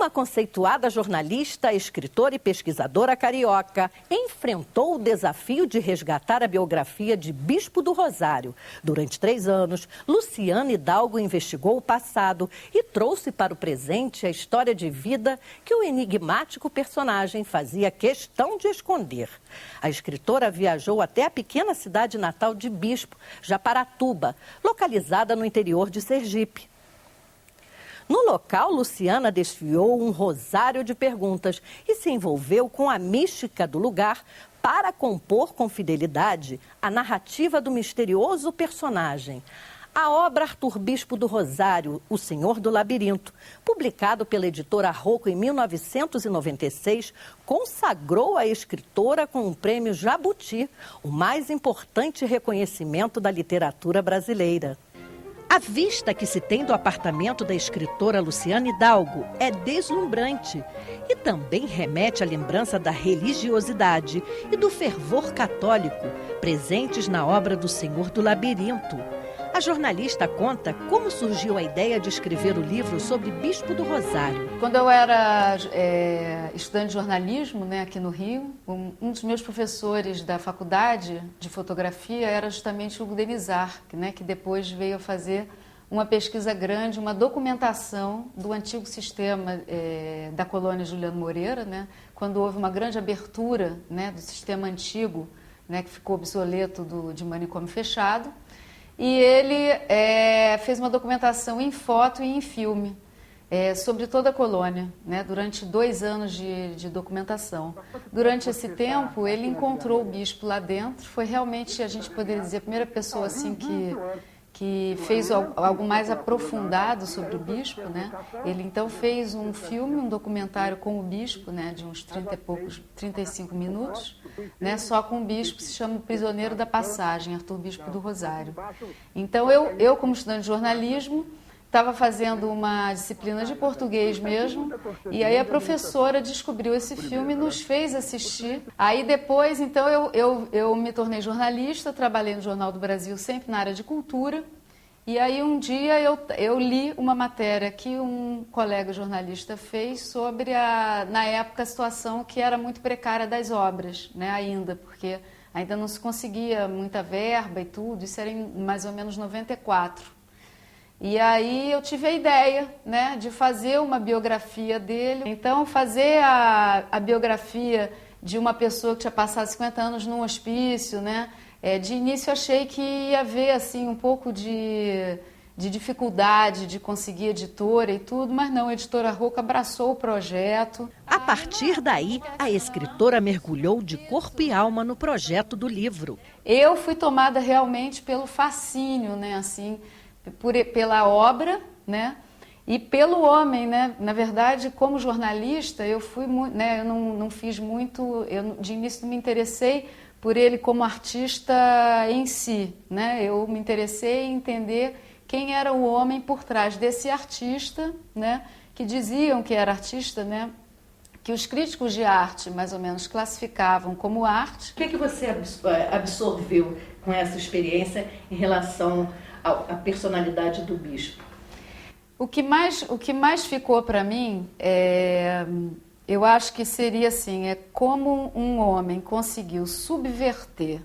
Uma conceituada jornalista, escritora e pesquisadora carioca enfrentou o desafio de resgatar a biografia de Bispo do Rosário. Durante 3 anos, Luciana Hidalgo investigou o passado e trouxe para o presente a história de vida que o enigmático personagem fazia questão de esconder. A escritora viajou até a pequena cidade natal de Bispo, Japaratuba, localizada no interior de Sergipe. No local, Luciana desfiou um rosário de perguntas e se envolveu com a mística do lugar para compor com fidelidade a narrativa do misterioso personagem. A obra Arthur Bispo do Rosário, O Senhor do Labirinto, publicado pela editora Rocco em 1996, consagrou a escritora com o prêmio Jabuti, o mais importante reconhecimento da literatura brasileira. A vista que se tem do apartamento da escritora Luciana Hidalgo é deslumbrante e também remete à lembrança da religiosidade e do fervor católico presentes na obra do Senhor do Labirinto. A jornalista conta como surgiu a ideia de escrever o livro sobre Bispo do Rosário. Quando eu era estudante de jornalismo, aqui no Rio, um dos meus professores da faculdade de fotografia era justamente o Hugo Denizar, que depois veio a fazer uma pesquisa grande, uma documentação do antigo sistema da colônia Juliano Moreira, quando houve uma grande abertura do sistema antigo, que ficou obsoleto de manicômio fechado. E ele fez uma documentação em foto e em filme sobre toda a colônia, durante 2 anos de documentação. Durante esse tempo, ele encontrou o bispo lá dentro. Foi realmente, a gente poderia dizer, a primeira pessoa assim, que fez algo mais aprofundado sobre o bispo. Ele então fez um filme, um documentário com o bispo, de uns 35 minutos, só com o bispo, se chama Prisioneiro da Passagem, Arthur Bispo do Rosário. Então eu como estudante de jornalismo, estava fazendo uma disciplina de português mesmo, e aí a professora descobriu esse filme e nos fez assistir. Aí depois, então, eu me tornei jornalista, trabalhei no Jornal do Brasil, sempre na área de cultura, e aí um dia eu li uma matéria que um colega jornalista fez sobre, na época, a situação que era muito precária das obras, ainda, porque ainda não se conseguia muita verba e tudo, isso era em mais ou menos 94. E aí eu tive a ideia, de fazer uma biografia dele. Então, fazer a biografia de uma pessoa que tinha passado 50 anos num hospício, de início eu achei que ia haver assim, um pouco de dificuldade de conseguir editora e tudo, mas não, a editora Rocco abraçou o projeto. A partir daí, a escritora mergulhou de corpo e alma no projeto do livro. Eu fui tomada realmente pelo fascínio, assim, pela obra, e pelo homem, Na verdade, como jornalista, eu fui muito, eu não fiz muito, eu de início não me interessei por ele como artista em si, Eu me interessei em entender quem era o homem por trás desse artista, que diziam que era artista, que os críticos de arte, mais ou menos, classificavam como arte. O que você absorveu com essa experiência em relação à personalidade do bispo? O que mais ficou para mim, eu acho que seria assim, como um homem conseguiu subverter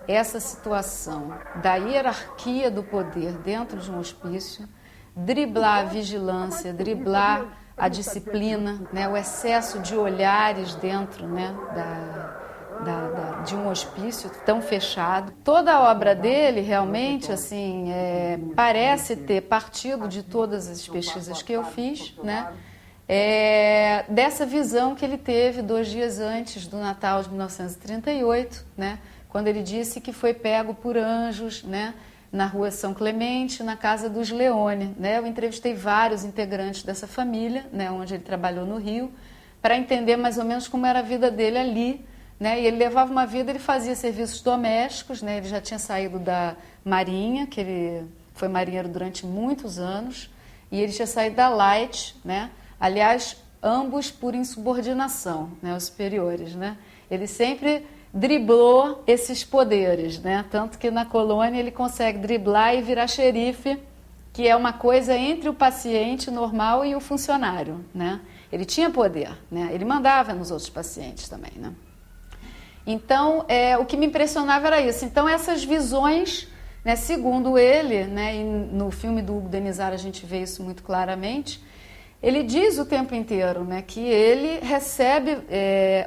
essa situação da hierarquia do poder dentro de um hospício, driblar a vigilância, driblar a disciplina, o excesso de olhares dentro de um hospício tão fechado. Toda a obra dele realmente assim, parece ter partido de todas as pesquisas que eu fiz, dessa visão que ele teve 2 dias antes do Natal de 1938, quando ele disse que foi pego por anjos, na rua São Clemente, na casa dos Leone. Eu entrevistei vários integrantes dessa família, onde ele trabalhou no Rio, para entender mais ou menos como era a vida dele ali. E ele levava uma vida, ele fazia serviços domésticos, ele já tinha saído da Marinha, que ele foi marinheiro durante muitos anos, e ele tinha saído da Light, aliás, ambos por insubordinação, os superiores. Ele sempre driblou esses poderes, tanto que na colônia ele consegue driblar e virar xerife que é uma coisa entre o paciente normal e o funcionário, né? Ele tinha poder, né? Ele mandava nos outros pacientes também, né? Então, o que me impressionava era isso. Então, essas visões, né, segundo ele, né, e no filme do Hugo Denisard a gente vê isso muito claramente, ele diz o tempo inteiro, né, que ele recebe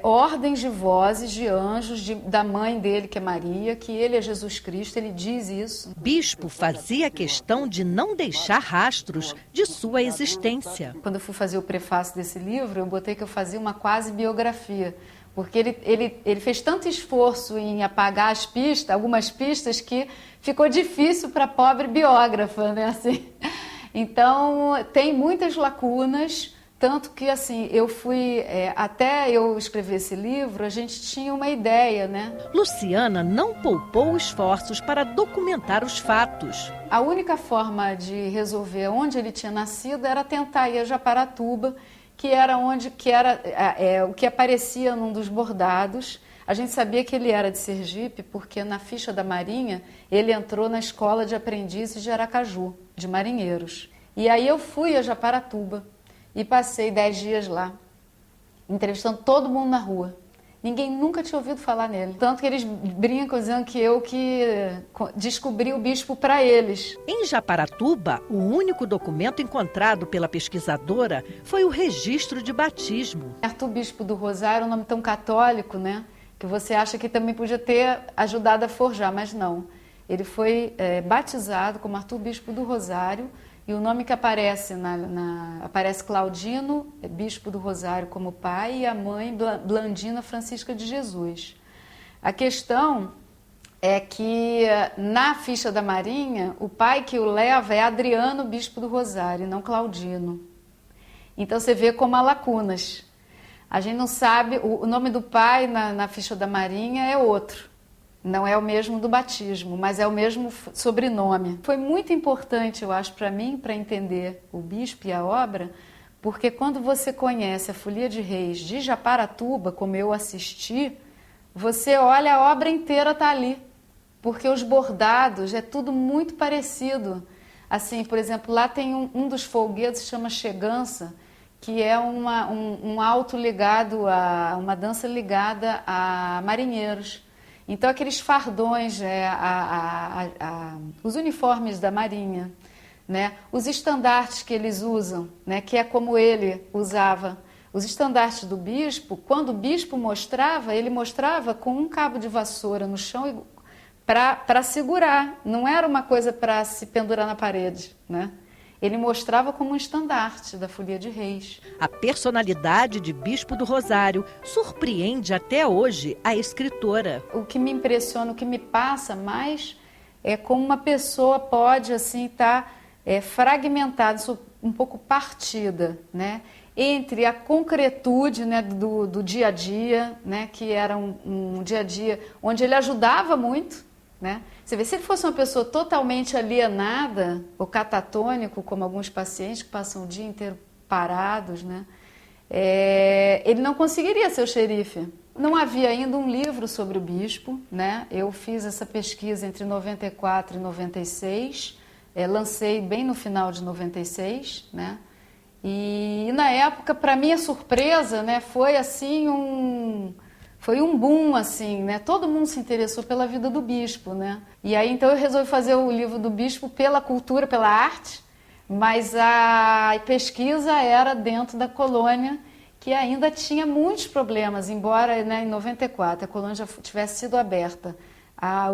ordens de vozes de anjos, da mãe dele, que é Maria, que ele é Jesus Cristo, ele diz isso. Bispo fazia questão de não deixar rastros de sua existência. Quando eu fui fazer o prefácio desse livro, eu botei que eu fazia uma quase biografia, porque ele fez tanto esforço em apagar as pistas, algumas pistas, que ficou difícil para a pobre biógrafa, né, assim. Então, tem muitas lacunas, tanto que, assim, eu fui, até eu escrever esse livro, a gente tinha uma ideia, né? Luciana não poupou esforços para documentar os fatos. A única forma de resolver onde ele tinha nascido era tentar ir a Japaratuba, que era o que aparecia num dos bordados. A gente sabia que ele era de Sergipe, porque na ficha da Marinha ele entrou na escola de aprendizes de Aracaju, de marinheiros. E aí eu fui a Japaratuba e passei 10 dias lá, entrevistando todo mundo na rua. Ninguém nunca tinha ouvido falar nele. Tanto que eles brincam dizendo que eu que descobri o bispo para eles. Em Japaratuba, o único documento encontrado pela pesquisadora foi o registro de batismo. Arthur Bispo do Rosário é um nome tão católico, né? Que você acha que também podia ter ajudado a forjar, mas não. Ele foi batizado como Arthur Bispo do Rosário, e o nome que aparece, aparece Claudino, Bispo do Rosário, como pai, e a mãe, Blandina Francisca de Jesus. A questão é que na ficha da Marinha, o pai que o leva é Adriano Bispo do Rosário, não Claudino. Então você vê como há lacunas. A gente não sabe, o nome do pai na ficha da Marinha é outro. Não é o mesmo do batismo, mas é o mesmo sobrenome. Foi muito importante, eu acho, para mim, para entender o bispo e a obra, porque quando você conhece a Folia de Reis de Japaratuba, como eu assisti, você olha, a obra inteira está ali, porque os bordados é tudo muito parecido. Assim, por exemplo, lá tem um dos folguedos que se chama Chegança, que é um alto ligado uma dança ligada a marinheiros. Então, aqueles fardões, os uniformes da Marinha, né? Os estandartes que eles usam, né? Que é como ele usava. Os estandartes do bispo, quando o bispo mostrava, ele mostrava com um cabo de vassoura no chão para segurar. Não era uma coisa para se pendurar na parede, né? Ele mostrava como um estandarte da Folia de Reis. A personalidade de Bispo do Rosário surpreende até hoje a escritora. O que me impressiona, o que me passa mais é como uma pessoa pode assim estar fragmentada, um pouco partida, né? Entre a concretude, né, do dia a dia, né, que era um dia a dia onde ele ajudava muito, né? Você vê, se ele fosse uma pessoa totalmente alienada ou catatônico, como alguns pacientes que passam o dia inteiro parados, né? Ele não conseguiria ser o xerife. Não havia ainda um livro sobre o bispo, né? Eu fiz essa pesquisa entre 94 e 96, lancei bem no final de 96, né? E na época, para minha surpresa, né, foi assim Foi um boom, assim, né? Todo mundo se interessou pela vida do bispo, né? E aí, então, eu resolvi fazer o livro do bispo pela cultura, pela arte, mas a pesquisa era dentro da colônia, que ainda tinha muitos problemas, embora, né, em 94 a colônia já tivesse sido aberta há,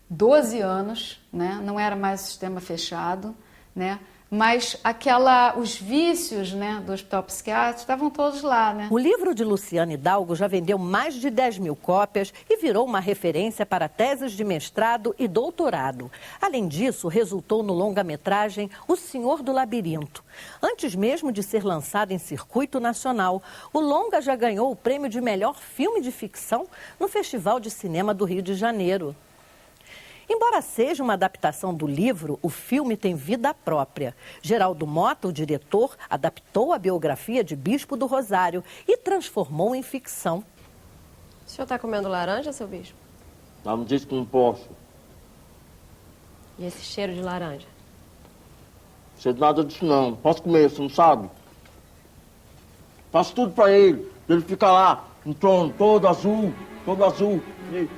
12 anos, né? Não era mais sistema fechado, né? Mas os vícios, né, do hospital psiquiátrico estavam todos lá, né? O livro de Luciana Hidalgo já vendeu mais de 10 mil cópias e virou uma referência para teses de mestrado e doutorado. Além disso, resultou no longa-metragem O Senhor do Labirinto. Antes mesmo de ser lançado em circuito nacional, o longa já ganhou o prêmio de melhor filme de ficção no Festival de Cinema do Rio de Janeiro. Embora seja uma adaptação do livro, o filme tem vida própria. Geraldo Mota, o diretor, adaptou a biografia de Bispo do Rosário e transformou em ficção. O senhor está comendo laranja, seu bispo? Ela não disse que não posso. E esse cheiro de laranja? sei de nada disso não. Posso comer, você não sabe? Faço tudo pra ele. Ele fica lá, no trono, todo azul. E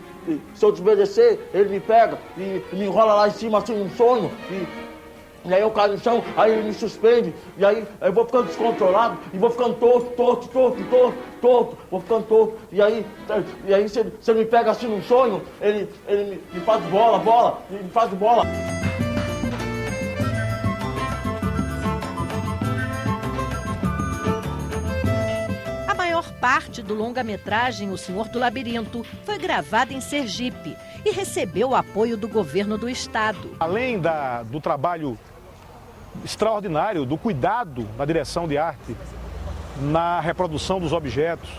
se eu desobedecer, ele me pega e me enrola lá em cima, assim, num sonho. E aí eu caio no chão, aí ele me suspende. E aí eu vou ficando descontrolado e vou ficando torto. Vou ficando torto. E aí se ele me pega assim num sonho, ele me faz bola, me faz bola. A maior parte do longa-metragem O Senhor do Labirinto foi gravada em Sergipe e recebeu o apoio do governo do estado. Além do trabalho extraordinário, do cuidado na direção de arte, na reprodução dos objetos,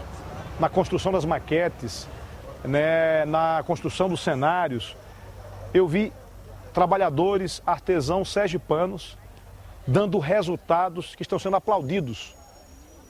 na construção das maquetes, né, na construção dos cenários, eu vi trabalhadores, artesãos sergipanos, dando resultados que estão sendo aplaudidos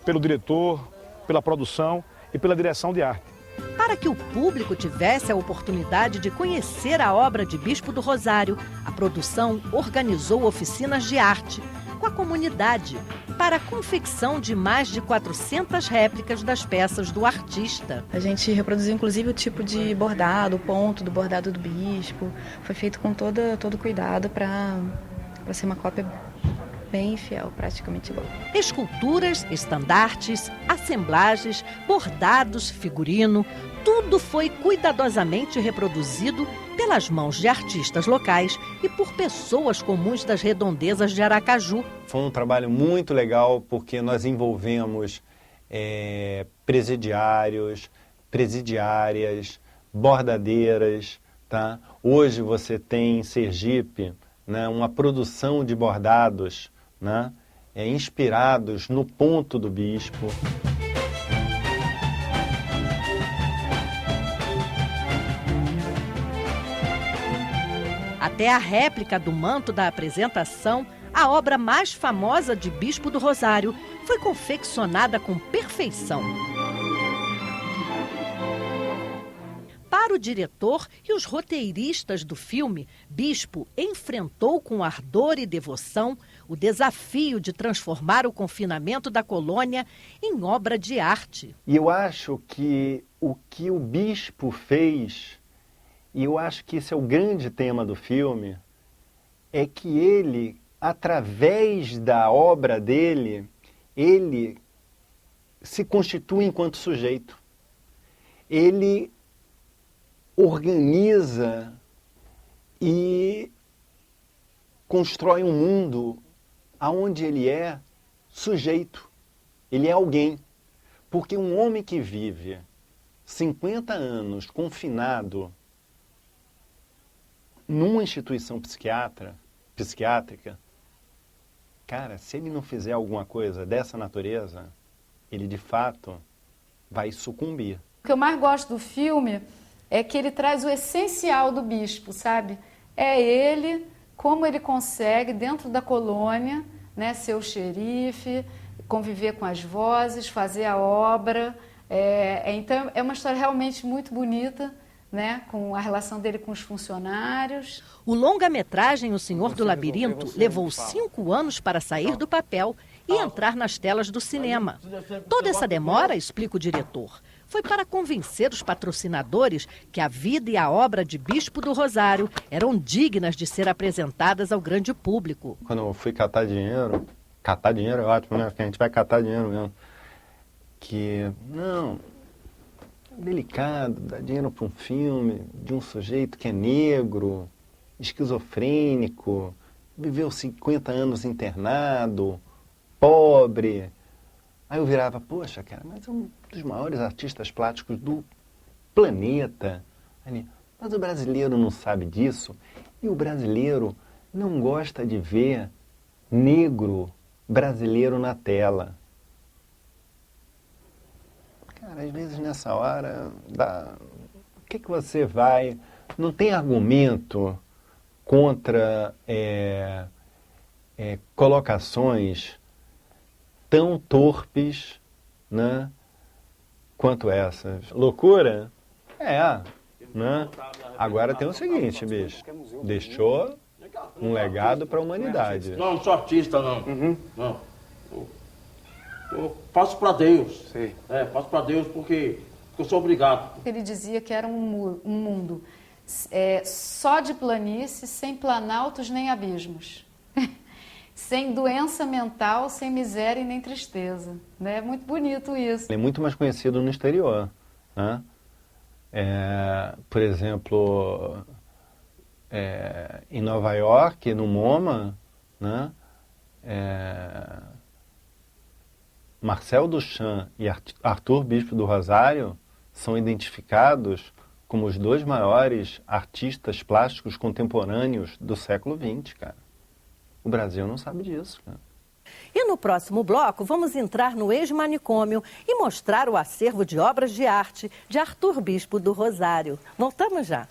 pelo diretor, pela produção e pela direção de arte. Para que o público tivesse a oportunidade de conhecer a obra de Bispo do Rosário, a produção organizou oficinas de arte com a comunidade para a confecção de mais de 400 réplicas das peças do artista. A gente reproduziu inclusive o tipo de bordado, o ponto do bordado do bispo. Foi feito com todo cuidado para ser uma cópia bem fiel, praticamente igual. Esculturas, estandartes, assemblagens, bordados, figurino, tudo foi cuidadosamente reproduzido pelas mãos de artistas locais e por pessoas comuns das redondezas de Aracaju. Foi um trabalho muito legal porque nós envolvemos presidiários, presidiárias, bordadeiras. Tá? Hoje você tem em Sergipe, né, uma produção de bordados, né, inspirados no ponto do bispo. Até a réplica do manto da apresentação, a obra mais famosa de Bispo do Rosário, foi confeccionada com perfeição. Para o diretor e os roteiristas do filme, Bispo enfrentou com ardor e devoção o desafio de transformar o confinamento da colônia em obra de arte. E eu acho que o Bispo fez, e eu acho que esse é o grande tema do filme, é que ele, através da obra dele, ele se constitui enquanto sujeito. Ele organiza e constrói um mundo onde ele é sujeito, ele é alguém. Porque um homem que vive 50 anos confinado numa instituição psiquiátrica, cara, se ele não fizer alguma coisa dessa natureza, ele de fato vai sucumbir. O que eu mais gosto do filme é que ele traz o essencial do bispo, sabe? É ele, como ele consegue, dentro da colônia, né, ser o xerife, conviver com as vozes, fazer a obra. Então, é uma história realmente muito bonita, né, com a relação dele com os funcionários. O longa-metragem O Senhor do Labirinto levou 5 anos para sair do papel e entrar nas telas do cinema. Toda essa demora, explica o diretor, foi para convencer os patrocinadores que a vida e a obra de Bispo do Rosário eram dignas de ser apresentadas ao grande público. Quando eu fui catar dinheiro é ótimo, né? Porque a gente vai catar dinheiro mesmo. Que, não, é delicado dar dinheiro para um filme de um sujeito que é negro, esquizofrênico, viveu 50 anos internado, pobre. Aí eu virava, poxa, cara, mas é um dos maiores artistas plásticos do planeta. Mas o brasileiro não sabe disso. E o brasileiro não gosta de ver negro brasileiro na tela. Cara, às vezes nessa hora, o que você vai... Não tem argumento contra colocações tão torpes, né, quanto essas. Loucura? Né? Agora tem o seguinte, bicho. Deixou um legado para a humanidade. Não sou artista, não. Não. Eu faço para Deus. Sim. Faço para Deus porque eu sou obrigado. Ele dizia que era um mundo só de planície, sem planaltos nem abismos. Sem doença mental, sem miséria e nem tristeza. Né? É muito bonito isso. Ele é muito mais conhecido no exterior, né? Por exemplo, em Nova York, no MoMA, né? Marcel Duchamp e Arthur Bispo do Rosário são identificados como os 2 maiores artistas plásticos contemporâneos do século XX, cara. O Brasil não sabe disso, cara. E no próximo bloco, vamos entrar no ex-manicômio e mostrar o acervo de obras de arte de Arthur Bispo do Rosário. Voltamos já.